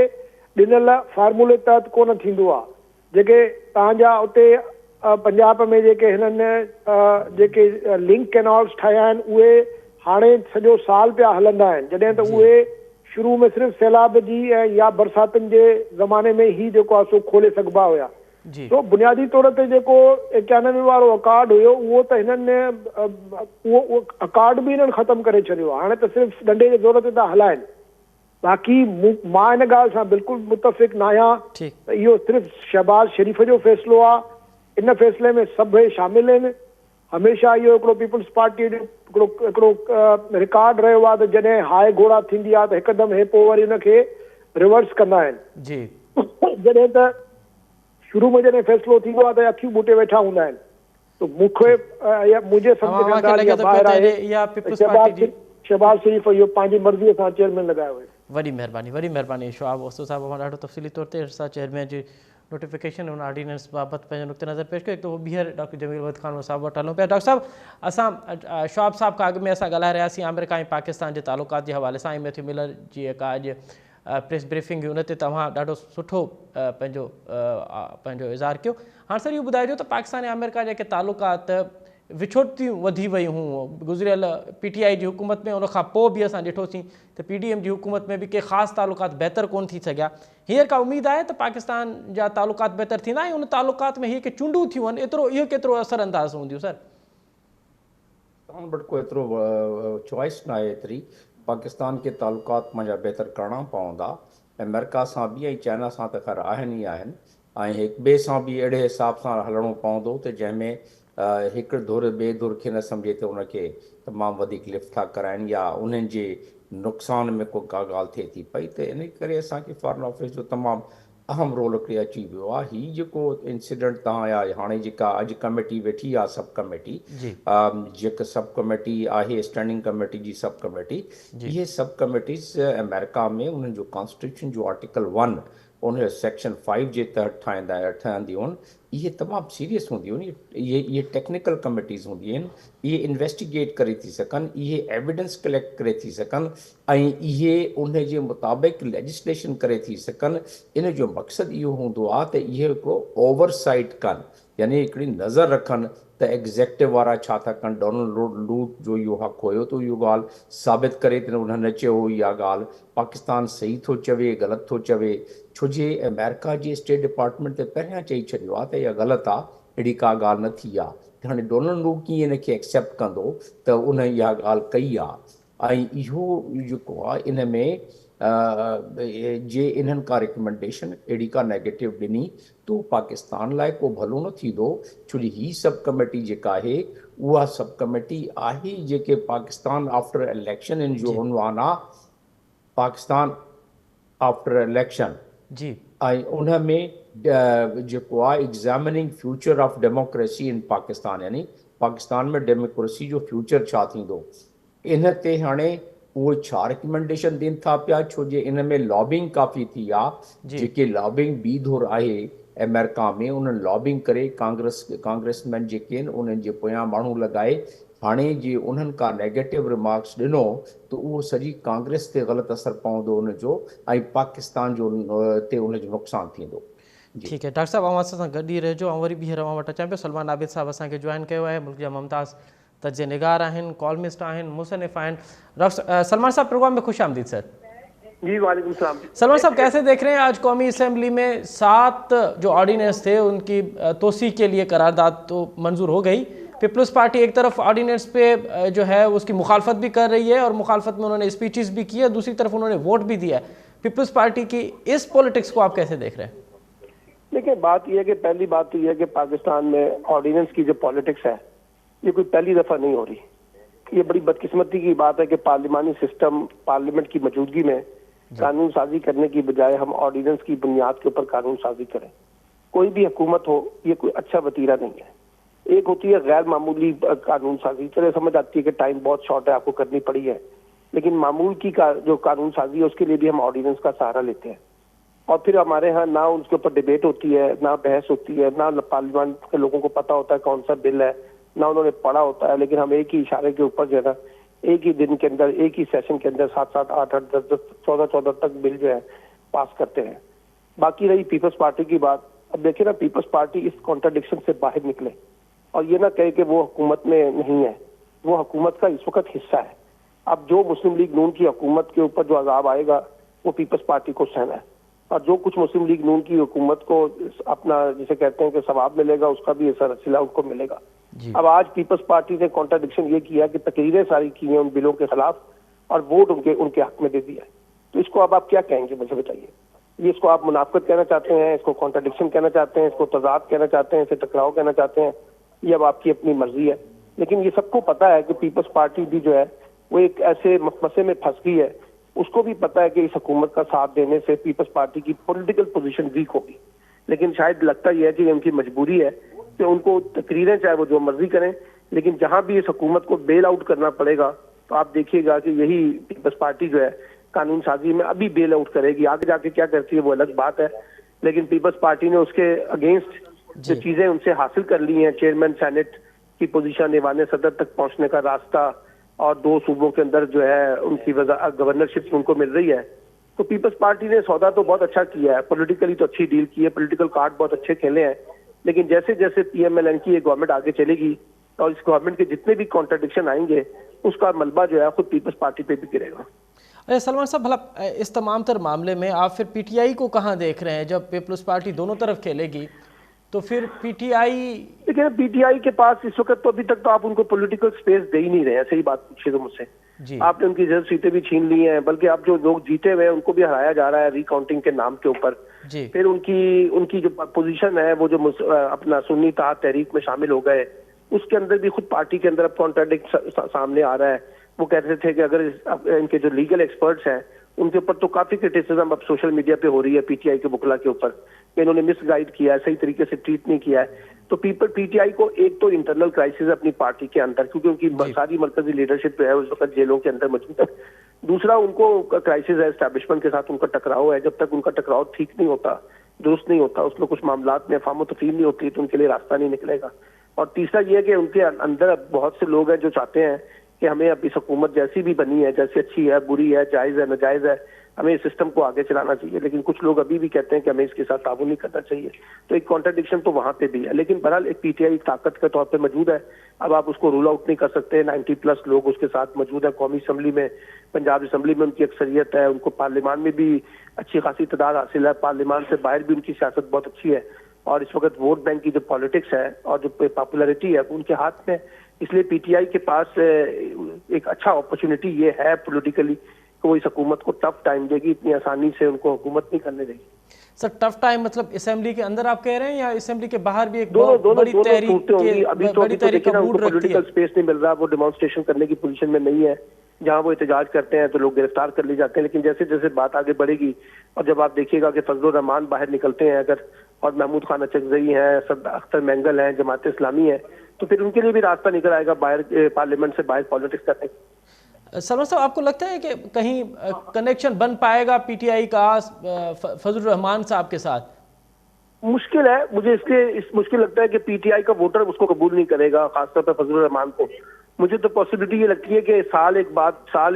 ॾिनल फार्मूले तहत कोन थींदो आहे। जेके तव्हांजा उते पंजाब में जेके हिननि जेके लिंक कैनाल्स ठाहिया आहिनि उहे हाणे सॼो साल पिया हलंदा आहिनि, जॾहिं त उहे शुरू में सिर्फ़ु सैलाब जी ऐं या बरसातुनि जे ज़माने में ई जेको आहे सो खोले सघिबा हुया। तो बुनियादी तौर ते जेको 91 वारो अकार्ड हुयो उहो त हिननि उहो अकार्ड बि हिननि ख़तमु करे छॾियो आहे। हाणे त सिर्फ़ु डंडे जे ज़ोर ते था हलाइनि। बाक़ी मां हिन ॻाल्हि सां बिल्कुलु मुतफ़िक़ न आहियां त इहो सिर्फ़ु शहबाज़ शरीफ़ जो फ़ैसिलो आहे। इन फ़ैसिले में सभई शामिल आहिनि। हमेशह इहो हिकिड़ो पीपल्स पार्टी जो हिकिड़ो रिकॉर्ड रहियो आहे त जॾहिं हाय घोड़ा थींदी आहे त हिकदमि हे पोइ वरी हुनखे रिवर्स कंदा आहिनि। जॾहिं त शुरू में जॾहिं फ़ैसिलो थींदो आहे त अखियूं ॿूटे वेठा हूंदा आहिनि। त मूंखे मुंहिंजे सम्झ में ॻाल्हि ॿाहिरि आहे शहबाज़ शरीफ़ इहो पंहिंजी मर्ज़ीअ सां चेयरमैन लॻायो हुयो। वॾी महिरबानी शोआब ओस्तो साहिब मां ॾाढो तफ़सीली तौर ते इरसा चेयरमैन जी नोटिफिकेशन उन ऑर्डिनेंस बाबति पंहिंजो नुक़्ते नज़र पेश कयो। हिकु दफ़ो ॿीहर डॉक्टर जमील वद ख़ान साहिब वटि हलूं पिया। डॉक्टर साहिब असां शोआब साहिब खां अॻु में असां ॻाल्हाए रहियासीं अमेरिका ऐं पाकिस्तान जे तालुकात जे हवाले सां। मैथ्यू मिलर जी जेका अॼु प्रेस ब्रीफिंग हुई उन ते तव्हां ॾाढो सुठो पंहिंजो इज़हार कयो। हाणे सर इहो ॿुधाइजो त पाकिस्तान ऐं अमेरिका जेके तालुकात विछोटियूं वधी वियूं हुयूं गुज़िरियल PTI जी हुकूमत में, उनखां पोइ बि असां ॾिठोसीं त PDM जी हुकूमत में बि के ख़ासि तालुकात बहितर कोन थी सघिया। हींअर का उमेद आहे त पाकिस्तान जा तालुकात बहितर थींदा ऐं उन तालुकात में हीअ के चूंडूं थियूं आहिनि एतिरो इहो केतिरो असरअंदाज़ हूंदियूं सर? तव्हां वटि को एतिरो चॉइस न आहे एतिरी। पाकिस्तान के तालुकात मुंहिंजा बहितर करणा पवंदा। अमेरिका सां बि ऐं चाइना सां त ख़ैर आहिनि ई आहिनि ऐं हिक ॿिए सां बि अहिड़े हिसाब सां हलणो पवंदो त जंहिंमें हिकु धुर ॿिए धुर खे न सम्झे त उनखे तमामु वधीक लिफ्ट था कराइनि या उन्हनि जे नुक़सान में को का ॻाल्हि थिए थी पई। त इन करे असांखे फॉरेन ऑफिस जो तमामु अहम रोल हिकिड़ी अची वियो आहे। हीउ जेको इंसिडेंट तव्हां या हाणे जेका अॼु कमेटी वेठी आहे सब कमेटी, जेका सब कमेटी आहे स्टैंडिंग कमेटी जी सब कमेटी, इहे सब कमेटीज़ अमेरिका में उन्हनि जो कॉन्स्टिट्यूशन जो आर्टिकल 1 उन सेक्शन 5 जे तहत ठहंदियूं आहिनि। इहे तमामु सीरियस हूंदियूं आहिनि। इहे टेक्निकल कमेटीज़ हूंदियूं आहिनि। इहे इन्वेस्टिगेट करे थी सघनि, इहे एविडेंस कलेक्ट करे थी सघनि ऐं इहे उन जे मुताबिक़ लेजिस्लेशन करे थी सघनि। इन जो मक़सदु इहो हूंदो आहे त इहे हिकिड़ो ओवरसाइट कनि, यानी हिकिड़ी नज़र रखनि त एग्ज़ेक्टिव वारा छा था कनि। डोनाल्ड लूट जो इहो हक़ु हुयो त इहो ॻाल्हि साबित करे त उन्हनि चयो इहा ॻाल्हि पाकिस्तान सही थो चवे ग़लति थो चवे। छो जे अमेरिका जे स्टेट डिपार्टमेंट ते पहिरियां चई छॾियो आहे त इहा ग़लति आहे, अहिड़ी का ॻाल्हि न थी आहे। हाणे डोनाल्ड लूट कीअं इनखे एक्सेप्ट कंदो त उन इहा ॻाल्हि कई आहे। ऐं इहो जेको आहे इन में जे इन्हनि का रिकमेंडेशन अहिड़ी का नेगेटिव ॾिनी तो पाकिस्तान लाइ को भलो न थींदो। छो जो हीअ सब कमेटी जेका आहे उहा सब कमेटी आहे जेके पाकिस्तान आफ्टर इलेक्शन इन जो उनवान आहे पाकिस्तान आफ्टर इलेक्शन जी। ऐं उन में जेको आहे एग्ज़ामिनिंग future of democracy in Pakistan, यानी पाकिस्तान में डेमोक्रेसी जो फ्यूचर छा थींदो। इन ते हाणे उहे छा रिकमेंडेशन ॾियनि था पिया, छो जे इन में लॉबिंग काफ़ी थी आहे। जेके लॉबिंग ॿी धुर आहे अमेरिका में, उन्हनि लॉबिंग करे कांग्रेसमैन जेके आहिनि उन्हनि जे पोयां माण्हू लॻाए हाणे जे उन्हनि का नेगेटिव रिमार्क्स ॾिनो त उहो सॼी कांग्रेस ते ग़लति असरु पवंदो उनजो ऐं पाकिस्तान जो ते उनजो नुक़सानु थींदो। ठीकु आहे डॉक्टर साहिबु, अवां सां गॾु ई रहिजो। ऐं वरी ॿीहर अवां वटि अचां पियो। सलमान आबिद साहिबु असांखे जॉइन कयो आहे। मुल्क जा मुमताज़ तर्ज निगार आहिनि, कॉलमिस्ट आहिनि, मुसनिफ़ आहिनि। डॉक्टर सलमान साहब प्रोग्राम में खुश आमदीद सर। जी वालेकुम सलाम। सलमान साहब कैसे देख रहे हैं आज कौमी असम्बली में 7 जो ऑर्डिनेंस थे उनकी तोसी के लिए करारदाद तो मंजूर हो गई, پیپلز پارٹی ایک طرف آرڈیننس پہ جو ہے اس کی مخالفت بھی کر رہی ہے اور مخالفت میں انہوں نے اسپیچز بھی کی ہے, دوسری طرف انہوں نے ووٹ بھی دیا ہے. پیپلز پارٹی کی اس پولیٹکس کو آپ کیسے دیکھ رہے ہیں؟ دیکھیں بات یہ ہے کہ پہلی بات تو یہ ہے کہ پاکستان میں آرڈیننس کی جو پالیٹکس ہے یہ کوئی پہلی دفعہ نہیں ہو رہی. یہ بڑی بدقسمتی کی بات ہے کہ پارلیمانی سسٹم پارلیمنٹ کی موجودگی میں قانون سازی کرنے کی بجائے ہم آرڈیننس کی بنیاد کے اوپر قانون سازی کریں. کوئی بھی حکومت ہو یہ کوئی اچھا وتیرہ نہیں ہے. ایک ہوتی ہے غیر معمولی قانون سازی, چلے سمجھ آتی ہے کہ ٹائم بہت شارٹ ہے آپ کو کرنی پڑی ہے, لیکن معمول کی جو قانون سازی ہے اس کے لیے بھی ہم آرڈیننس کا سہارا لیتے ہیں. اور پھر ہمارے ہاں نہ اس کے اوپر ڈیبیٹ ہوتی ہے, نہ بحث ہوتی ہے, نہ پارلیمان کے لوگوں کو پتا ہوتا ہے کون سا بل ہے, نہ انہوں نے پڑھا ہوتا ہے, لیکن ہم ایک ہی اشارے کے اوپر جو ہے نا ایک ہی دن کے اندر ایک ہی سیشن کے اندر 7 8 10 14 تک بل جو ہے پاس کرتے ہیں. باقی رہی پیپلز پارٹی کی بات, اب دیکھیں نا پیپلز پارٹی اس کانٹرڈکشن سے باہر نکلے اور یہ نہ کہے کہ وہ حکومت میں نہیں ہے, وہ حکومت کا اس وقت حصہ ہے. اب جو مسلم لیگ نون کی حکومت کے اوپر جو عذاب آئے گا وہ پیپلز پارٹی کو سہنا ہے, اور جو کچھ مسلم لیگ نون کی حکومت کو اپنا جسے کہتے ہیں کہ ثواب ملے گا اس کا بھی اثر صلہ ان کو ملے گا. اب آج پیپلز پارٹی نے کانٹرڈکشن یہ کیا کہ تقریریں ساری کی ہیں ان بلوں کے خلاف اور ووٹ ان کے حق میں دے دیا ہے. تو اس کو اب آپ کیا کہیں گے مجھے بتائیے؟ یہ اس کو آپ منافقت کہنا چاہتے ہیں, اس کو کانٹرڈکشن کہنا چاہتے ہیں, اس کو تضاد کہنا چاہتے ہیں, اسے ٹکراؤ کہنا چاہتے ہیں, یہ اب آپ کی اپنی مرضی ہے. لیکن یہ سب کو پتا ہے کہ پیپلز پارٹی بھی جو ہے وہ ایک ایسے مسئلے میں پھنس گئی ہے. اس کو بھی پتا ہے کہ اس حکومت کا ساتھ دینے سے پیپلز پارٹی کی پولیٹیکل پوزیشن ویک ہوگی, لیکن شاید لگتا یہ ہے کہ ان کی مجبوری ہے کہ ان کو تقریریں چاہے وہ جو مرضی کریں, لیکن جہاں بھی اس حکومت کو بیل آؤٹ کرنا پڑے گا تو آپ دیکھیے گا کہ یہی پیپلز پارٹی جو ہے قانون سازی میں ابھی بیل آؤٹ کرے گی. آگے جا کے کیا کرتی ہے وہ الگ بات ہے, لیکن پیپلز پارٹی نے اس کے اگینسٹ جو چیزیں ان سے حاصل کر لی ہیں, چیئرمین سینٹ کی پوزیشن, ایوان صدر تک پہنچنے کا راستہ, اور 2 صوبوں کے اندر جو ہے ان کی گورنرشپ ان کو مل رہی ہے, تو پیپلز پارٹی نے سودا تو بہت اچھا کیا ہے, پولیٹیکلی تو اچھی ڈیل کی ہے, پولیٹیکل کارڈ بہت اچھے کھیلے ہیں. لیکن جیسے جیسے پی ایم ایل این کی یہ گورنمنٹ آگے چلے گی اور اس گورنمنٹ کے جتنے بھی کانٹرڈکشن آئیں گے اس کا ملبہ جو ہے خود پیپلز پارٹی پہ بھی گرے گا. سلمان صاحب بھلا اس تمام تر معاملے میں آپ پھر پی ٹی آئی کو کہاں دیکھ رہے ہیں؟ جب پیپلز پارٹی دونوں طرف کھیلے گی تو پھر پی ٹی آئی, دیکھیں پی ٹی آئی کے پاس اس وقت تو ابھی تک تو آپ ان کو پولیٹیکل سپیس دے ہی نہیں رہے ہیں. صحیح بات پوچھیے تو مجھ سے, آپ نے ان کی ریزرو سیٹیں بھی چھین لی ہیں, بلکہ اب جو لوگ جیتے ہوئے ہیں ان کو بھی ہرایا جا رہا ہے ری کاؤنٹنگ کے نام کے اوپر. پھر ان کی جو پوزیشن ہے وہ جو اپنا سنی اتحاد تحریک میں شامل ہو گئے, اس کے اندر بھی خود پارٹی کے اندر اب کانٹرڈکٹ سامنے آ رہا ہے. وہ کہتے تھے کہ اگر ان کے جو لیگل ایکسپرٹس ہیں ان کے اوپر تو کافی کرٹیسزم اب سوشل میڈیا پہ ہو رہی ہے پی ٹی آئی کے وکلا کے اوپر کہ انہوں نے مس گائیڈ کیا ہے, صحیح طریقے سے ٹریٹ نہیں کیا ہے. تو پی ٹی آئی کو ایک تو انٹرنل کرائسس ہے اپنی پارٹی کے اندر, کیونکہ ان کی ساری مرکزی لیڈرشپ جو ہے اس وقت جیلوں کے اندر موجود ہے. دوسرا ان کو کرائسس ہے اسٹیبلشمنٹ کے ساتھ ان کا ٹکراؤ ہے. جب تک ان کا ٹکراؤ ٹھیک نہیں ہوتا, درست نہیں ہوتا, اس میں کچھ معاملات میں افہام و تفہیم نہیں ہوتی تو ان کے لیے راستہ نہیں نکلے گا. اور تیسرا یہ ہے کہ ان کے اندر بہت سے لوگ ہیں جو چاہتے ہیں کہ ہمیں اب اس حکومت جیسی بھی بنی ہے, جیسی اچھی ہے, بری ہے, جائز ہے, ناجائز ہے, ہمیں اس سسٹم کو آگے چلانا چاہیے. لیکن کچھ لوگ ابھی بھی کہتے ہیں کہ ہمیں اس کے ساتھ تعاون نہیں کرنا چاہیے. تو ایک کانٹرڈکشن تو وہاں پہ بھی ہے. لیکن بہرحال ایک پی ٹی آئی طاقت کے طور پہ موجود ہے. اب آپ اس کو رول آؤٹ نہیں کر سکتے. 90+ لوگ اس کے ساتھ موجود ہیں. قومی اسمبلی میں, پنجاب اسمبلی میں ان کی اکثریت ہے. ان کو پارلیمان میں بھی اچھی خاصی تعداد حاصل ہے. پارلیمان سے باہر بھی ان کی سیاست بہت اچھی ہے. اور اس وقت ووٹ بینک کی جو پالیٹکس ہے اور جو پاپولرٹی ہے ان کے ہاتھ میں. اس لیے پی ٹی آئی کے پاس ایک اچھا اپرچونٹی یہ ہے پولیٹیکلی کہ وہ اس حکومت کو ٹف ٹائم دے گی, اتنی آسانی سے ان کو حکومت نہیں کرنے دے گی. سر ٹف ٹائم مطلب اسمبلی کے اندر آپ کہہ رہے ہیں یا اسمبلی کے باہر بھی ایک بڑی تحریک کا موڈ پولیٹیکل سپیس نہیں مل رہا, وہ ڈیمانسٹریشن کرنے کی پوزیشن میں نہیں ہے. جہاں وہ احتجاج کرتے ہیں تو لوگ گرفتار کر لیے جاتے ہیں. لیکن جیسے جیسے بات آگے بڑھے گی اور جب آپ دیکھیے گا کہ فضل الرحمان باہر نکلتے ہیں اگر, اور محمود خان اچکزئی ہیں, اختر مینگل ہیں, جماعت اسلامی ہے, تو پھر ان کے لیے بھی راستہ نکل آئے گا باہر پارلیمنٹ سے باہر پالیٹکس کرنے کی. سلمان صاحب آپ کو لگتا ہے کہ کہیں کنیکشن بن پائے گا پی ٹی آئی کا فضل الرحمان صاحب کے ساتھ؟ مشکل ہے. مجھے اس لیے مشکل لگتا ہے کہ پی ٹی آئی کا ووٹر اس کو قبول نہیں کرے گا, خاص طور پہ فضل الرحمان کو. مجھے تو پاسبلٹی یہ لگتی ہے کہ سال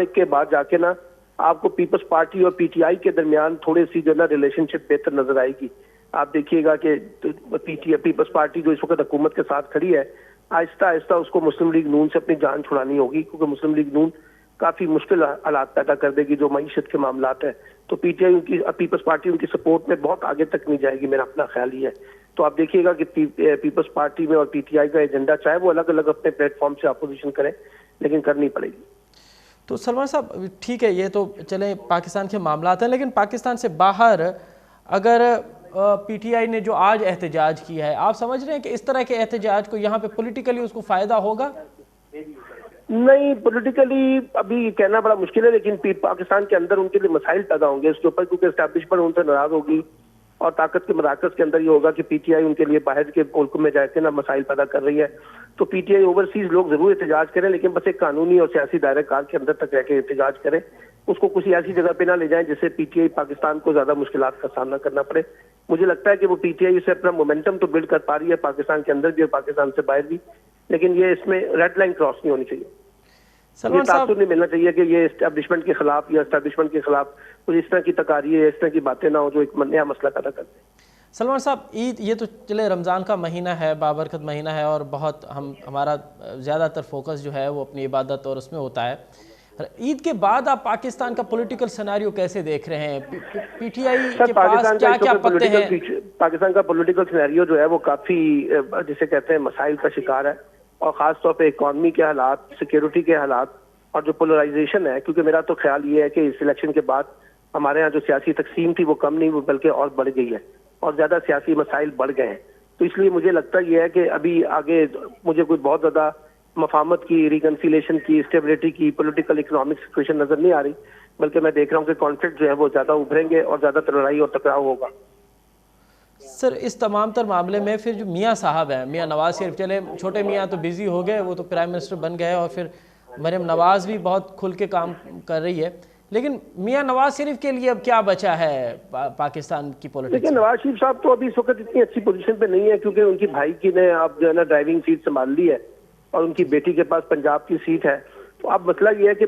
ایک کے بعد جا کے نا آپ کو پیپلز پارٹی اور پی ٹی آئی کے درمیان تھوڑی سی جو نا ریلیشن شپ بہتر نظر آئے گی. آپ دیکھیے گا کہ پیپلز پارٹی جو اس وقت حکومت کے ساتھ کھڑی ہے, آہستہ آہستہ اس کو مسلم لیگ نون سے اپنی جان چھڑانی ہوگی, کیونکہ مسلم لیگ نون کافی مشکل حالات پیدا کر دے گی جو معیشت کے معاملات ہیں. تو PTI Peoples Party ان کی سپورٹ میں بہت آگے تک نہیں جائے گی. میرا اپنا خیال یہ ہے تو آپ دیکھیے گا کہ پیپلز پارٹی میں اور پی ٹی آئی کا ایجنڈا چاہے وہ الگ الگ اپنے پلیٹ فارم سے اپوزیشن کریں لیکن کرنی پڑے گی. تو سلمان صاحب ٹھیک ہے یہ تو چلیں پاکستان کے معاملات ہیں، لیکن پاکستان سے باہر اگر پی ٹی آئی نے جو آج احتجاج کیا ہے، آپ سمجھ رہے ہیں کہ اس طرح کے احتجاج کو یہاں پہ پولیٹیکلی اس کو فائدہ ہوگا؟ نہیں، پولیٹیکلی ابھی کہنا بڑا مشکل ہے، لیکن پاکستان کے اندر ان کے لیے مسائل پیدا ہوں گے اس کے اوپر، کیونکہ اسٹیبلشمنٹ ان سے ناراض ہوگی اور طاقت کے مراکز کے اندر یہ ہوگا کہ پی ٹی آئی ان کے لیے باہر کے ملک میں جا کے نا مسائل پیدا کر رہی ہے. تو پی ٹی آئی اوورسیز لوگ ضرور احتجاج کریں، لیکن بس ایک قانونی اور سیاسی دائرہ کار کے اندر تک رہ کے احتجاج کریں، اس کو کسی ایسی جگہ پہ نہ لے جائیں جس سے پی ٹی آئی پاکستان کو زیادہ مشکلات کا سامنا کرنا پڑے. مجھے لگتا ہے کہ وہ پی ٹی آئی سے اپنا مومنٹم تو بلڈ کر پا رہی ہے پاکستان کے اندر بھی اور پاکستان سے باہر بھی، لیکن یہ اس میں ریڈ لائن کراس نہیں ہونی چاہیے. یہ تاثر نہیں ملنا چاہیے کہ یہ اسٹیبلشمنٹ کے خلاف یا اسٹیبلشمنٹ کے خلاف کچھ اس طرح کی تقاریر اس طرح کی باتیں نہ ہو جو ایک نیا مسئلہ پیدا کرتے ہیں. سلمان صاحب عید یہ تو چلے رمضان کا مہینہ ہے، بابرکت مہینہ ہے، اور بہت ہمارا زیادہ تر فوکس جو ہے وہ اپنی عبادت اور اس میں ہوتا ہے. عید کے بعد آپ پاکستان کا پولیٹیکل سیناریو کیسے دیکھ رہے ہیں؟ پی ٹی آئی کے پاس کیا کیا پتے ہیں؟ پاکستان کا پولیٹیکل سیناریو جو ہے وہ کافی جسے کہتے ہیں مسائل کا شکار ہے، اور خاص طور پہ اکانومی کے حالات، سیکیورٹی کے حالات اور جو پولرائزیشن ہے. کیونکہ میرا تو خیال یہ ہے کہ اس الیکشن کے بعد ہمارے ہاں جو سیاسی تقسیم تھی وہ کم نہیں، وہ بلکہ اور بڑھ گئی ہے اور زیادہ سیاسی مسائل بڑھ گئے ہیں. تو اس لیے مجھے لگتا یہ ہے کہ ابھی آگے مجھے کوئی بہت زیادہ مفاہمت کی، ریکنسیلیشن کی، اسٹیبلٹی کی، پولیٹیکل اکنامک سچویشن نظر نہیں آ رہی، بلکہ میں دیکھ رہا ہوں کہ کانفلکٹ جو ہے وہ زیادہ ابھریں گے اور زیادہ تر لڑائی اور ٹکراؤ ہوگا. سر اس تمام تر معاملے میں پھر جو میاں صاحب ہیں، میاں نواز شریف، چلے چھوٹے میاں تو بیزی ہو گئے، وہ تو پرائم منسٹر بن گئے، اور پھر مریم نواز بھی بہت کھل کے کام کر رہی ہے، لیکن میاں نواز شریف کے لیے اب کیا بچا ہے پاکستان کی پولیٹکس؟ لیکن نواز شریف صاحب تو ابھی اس وقت اتنی اچھی پوزیشن پہ نہیں ہے، کیونکہ ان کی بھائی کی نے اب جو ہے نا ڈرائیونگ سیٹ سنبھال لی ہے اور ان کی بیٹی کے پاس پنجاب کی سیٹ ہے. تو اب مسئلہ یہ ہے کہ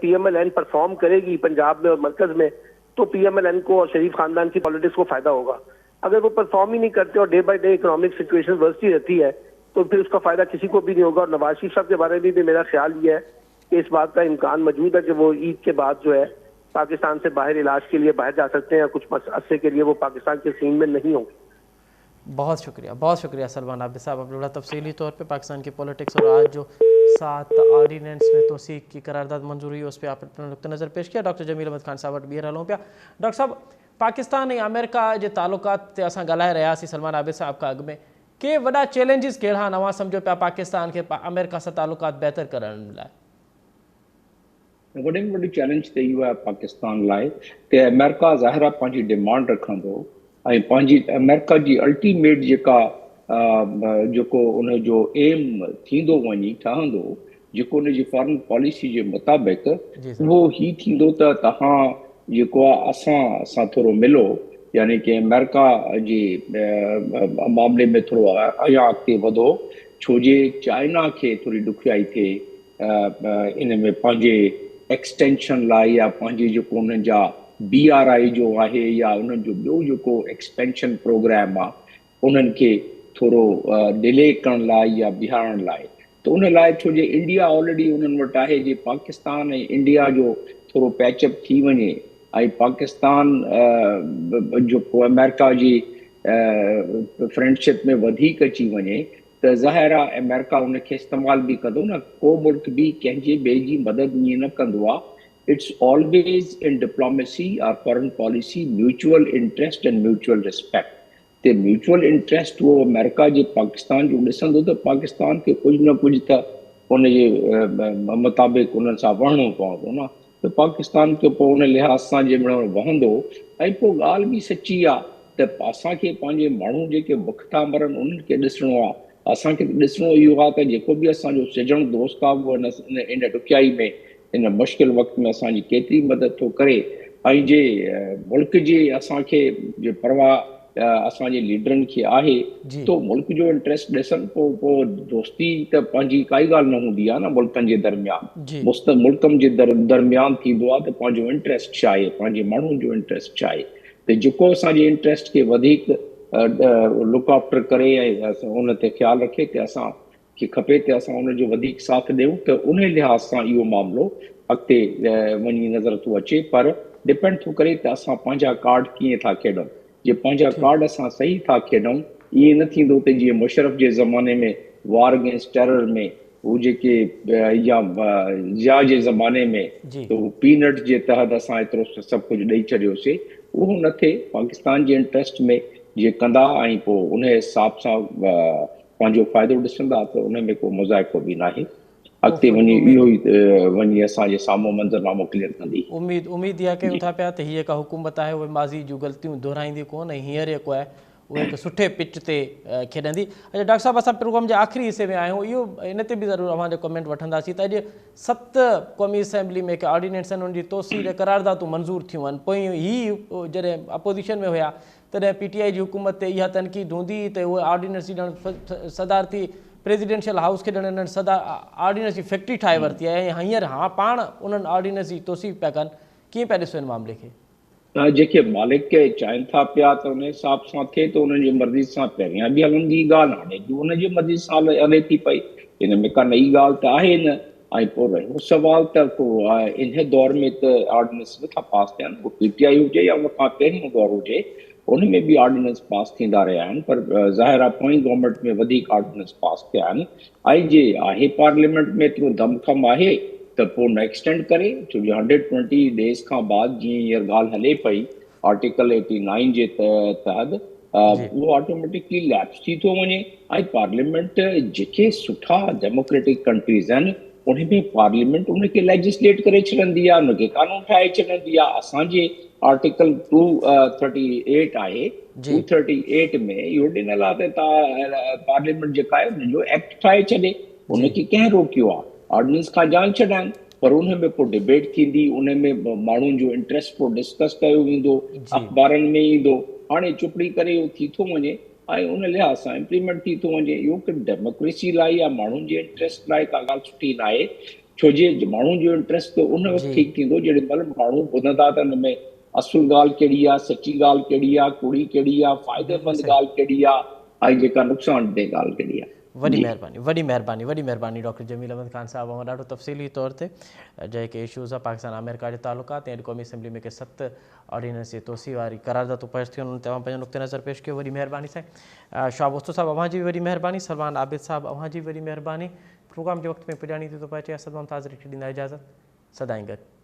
پی ایم ایل این پرفارم کرے گی پنجاب میں اور مرکز میں، تو پی ایم ایل این کو اور شریف خاندان کی پالیٹکس کو فائدہ ہوگا. اگر وہ پرفارم ہی نہیں کرتے اور day by day economic situation ورسٹی رہتی ہے تو پھر اس کا فائدہ کسی کو بھی نہیں ہوگا. اور نواز شریف صاحب کے بارے میں بھی میرا خیال یہ ہے کہ اس بات کا امکان موجود ہے کہ وہ عید کے بعد جو ہے پاکستان سے باہر علاج کے لیے باہر جا سکتے ہیں، کچھ عرصے کے لیے وہ پاکستان کے سین میں نہیں ہوں گے. بہت شکریہ سلمان عابد صاحب، آپ نے بڑا تفصیلی طور پہ پاکستان کی پولیٹکس اور آج جو 7 آرڈیننس میں توثیق کی قرارداد منظور ہوئی اس پہ آپ اپنا نقطہ نظر پیش کیا. ڈاکٹر جمیل احمد خان صاحب بیر حالوں پہ. ڈاکٹر صاحب پاکستان اور امریکہ جو تعلقات اساں گلائے رہا سی سلمان عابد صاحب کا اگ میں کہ وڈا چیلنجز کیڑا نواں سمجھو پیا پاکستان کے امریکہ سے تعلقات بہتر کرن لائے؟ وڈے میں وڈی چیلنج تے یہ ہے پاکستان لائے کہ امریکہ ظاہرہ پانچی ڈیمانڈ رکھندو ऐं पंहिंजी अमेरिका जी अल्टीमेट जेका जेको उन जो एम थींदो वञी ठहंदो जेको उन जी फॉरेन पॉलिसी जे मुताबिक़ उहो ही थींदो त तव्हां जेको आहे असां थोरो मिलो, यानी कि अमेरिका जे मामले में थोरो अॻियां अॻिते वधो, छो जे चाइना खे थोरी ॾुखियाई थिए इन में पंहिंजे एक्सटेंशन लाइ या पंहिंजे जेको उन्हनि जा BRI जो आहे या उन्हनि जो ॿियो जेको एक्सपेंशन प्रोग्राम आहे उन्हनि खे थोरो डिले करण लाइ या बीहारण लाइ. त उन लाइ छो जे इंडिया ऑलरेडी उन्हनि वटि आहे जे पाकिस्तान ऐं इंडिया जो थोरो पैचअप थी वञे ऐं पाकिस्तान जेको अमेरिका जी फ्रेंडशिप में वधीक अची वञे त ज़ाहिर आहे अमेरिका उनखे इस्तेमालु बि कंदो न. को मुल्क बि कंहिंजे ॿिए जी मदद ईअं न कंदो आहे. It's always in diplomacy or foreign policy mutual interest and mutual respect. The mutual interest वो अमेरिका जे पाकिस्तान जो ॾिसंदो त पाकिस्तान खे कुझु न कुझु त उनजे मुताबिक़ उन्हनि सां वहणो पवंदो न. त पाकिस्तान खे पोइ उन लिहाज़ सां जंहिंमहिल वहंदो ऐं पोइ ॻाल्हि बि सची आहे त असांखे पंहिंजे माण्हू जेके बुख था मरनि उन्हनि खे ॾिसणो आहे. असांखे ॾिसणो इहो आहे त जेको बि असांजो सिजण दोस्त आहे उहो इन ॾुखियाई में इन मुश्किल वक़्त में असांजी केतिरी मदद थो करे. ऐं जे मुल्क जे असांखे जे परवाह असांजे लीडरनि खे आहे तो मुल्क जो इंट्रस्ट ॾिसनि पोइ दोस्ती त पंहिंजी काई ॻाल्हि न हूंदी आहे न मुल्कनि जे दरमियान. मुल्कनि जे दरमियान थींदो आहे त पंहिंजो इंट्रस्ट छा आहे, पंहिंजे माण्हुनि जो इंट्रस्ट छा आहे. त जेको असांजे इंट्रस्ट खे वधीक लुक आफ्टर करे ऐं उन ते ख़्यालु रखे कि असां कि खपे त असां उनजो वधीक साथ ॾियूं त उन लिहाज़ सां इहो मामिलो अॻिते वञी नज़र थो अचे. पर डिपेंड थो करे त असां पंहिंजा कार्ड कीअं था खेॾूं. जे पंहिंजा कार्ड असां सही था खेॾूं, ईअं न थींदो त जीअं मुशरफ जे ज़माने में वार अगेंस्ट टेरर में हू जेके या ज़िया जे ज़माने में जी। त हू पीनट जे तहत असां एतिरो सभु कुझु ॾेई छॾियोसीं, उहो न थिए। पाकिस्तान जे इंट्रस्ट में जीअं कंदा ऐं पोइ उन हिसाब सां पंहिंजो फ़ाइदो ॾिसंदा त उन में को मुज़ाइको बि नाहे। अॻिते वञी इहो ई वञी असांजे साम्हूं मंज़रनामो क्लियर कंदी। उम्मीद इहा कयूं था पिया त हीअ का हुकूमत आहे उहे माज़ी जूं ग़लतियूं दोहराईंदी कोन, ऐं हींअर जेको आहे उहे हिकु सुठे पिच ते खेॾंदी। अच्छा डॉक्टर साहब, असां प्रोग्राम जे आख़िरी हिसे में आहियूं, इहो इन ते बि ज़रूरु अव्हांजो कमेंट वठंदासीं त अॼु 7 क़ौमी असेंबली में हिकु ऑर्डिनेंस आहिनि, उनजी तोसीर करारदातूं मंज़ूर थियूं आहिनि। पोइ ही जॾहिं अपोज़िशन में हुया तॾहिं PTI जी हुकूमत ते इहा तनक़ीद हूंदी त उहे ऑर्डिनेंस जी ॼण सदारती प्रेसिडेंशियल हाउस खे ॼण इन्हनि ऑर्डिनेंस जी फैक्ट्री ठाहे वरिती आहे, ऐं हींअर पाण उन्हनि ऑर्डिनेंस जी तोसीर पिया कनि। कीअं पिया ॾिसो हिन मामले खे? जेके मालिक चाहिनि था पिया त उन हिसाब सां थिए त उन्हनि जी मर्ज़ी सां पहिरियां बि हलंदी ॻाल्हि, हाणे बि उनजी मर्ज़ी सां हले थी पई, इन में का नई ॻाल्हि त आहे न। ऐं पोइ रहियो सुवाल त को इन दौर में त ऑर्डिनेंस नथा पास थियनि, उहो PTI हुजे या उन खां पहिरियों दौर हुजे, उन में बि ऑर्डिनेंस पास थींदा रहिया आहिनि, पर ज़ाहिर आहे पोइ गवर्नमेंट में वधीक ऑर्डिनेंस पास थिया आहिनि। ऐं जे आहे पार्लियामेंट में एतिरो दमखम आहे त पोइ न एक्सटेंड करे, छो जो 120 डेज़ खां बाद जीअं हींअर ॻाल्हि हले पई आर्टिकल 89 जे तहत, उहो ऑटोमेटिकली लैप्स थी थो वञे। ऐं पार्लियामेंट जेके सुठा डेमोक्रेटिक कंट्रीज़ आहिनि उन में पार्लियामेंट उनखे लेजिस्लेट करे छॾंदी आहे, उनखे कानून ठाहे छॾंदी आहे। असांजे आर्टिकल 238 आहे, 238 में इहो ॾिनल आहे त पार्लियामेंट जेका आहे उनजो एक्ट ठाहे छॾे, उनखे कंहिं रोकियो आहे? ऑर्डिनेंस खां जान छॾाइनि, पर उन में पोइ डिबेट थींदी, उन में माण्हुनि जो इंट्रस्ट पोइ डिस्कस कयो वेंदो, अख़बारनि में ईंदो। हाणे चुपड़ी करे इहो थी थो वञे ऐं उन लिहाज़ सां इम्प्लीमेंट थी थो वञे। इहो कि डेमोक्रेसी लाइ या माण्हुनि जे इंट्रस्ट लाइ का ॻाल्हि सुठी न आहे, छो जे माण्हुनि जो इंट्रस्ट त उन वक़्तु ठीकु थींदो जेॾी महिल माण्हू ॿुधंदा त हिन में असुल ॻाल्हि कहिड़ी आहे, सची ॻाल्हि कहिड़ी आहे, कूड़ी कहिड़ी आहे, फ़ाइदेमंद ॻाल्हि कहिड़ी आहे, ऐं जेका नुक़सानदेह ॻाल्हि कहिड़ी आहे। वॾी महिरबानी डॉक्टर जमील अहमद ख़ान साहब, ऐं ॾाढो तफ़सीली तौर ते जेके इशूज़ आहे पाकिस्तान अमेरिका जे तालुकात ऐं क़ौमी असेंबली में के 7 ऑर्डिनेंस जी तोसीर वारी करारदातूं पेश थियूं, उन्हनि ते तव्हां पंहिंजो नुक़्ते नज़र पेश कयो। वॾी महिरबानी साईं। शाह वस्तु साहब अव्हां जी वॾी महिरबानी। सलमान आबिद साहब अव्हां जी वॾी महिरबानी। प्रोग्राम जे वक़्त में पुॼाणी थी थो पहुचे। असद मुमताज़ खे ॾींदा इजाज़त। सदाईं गॾु।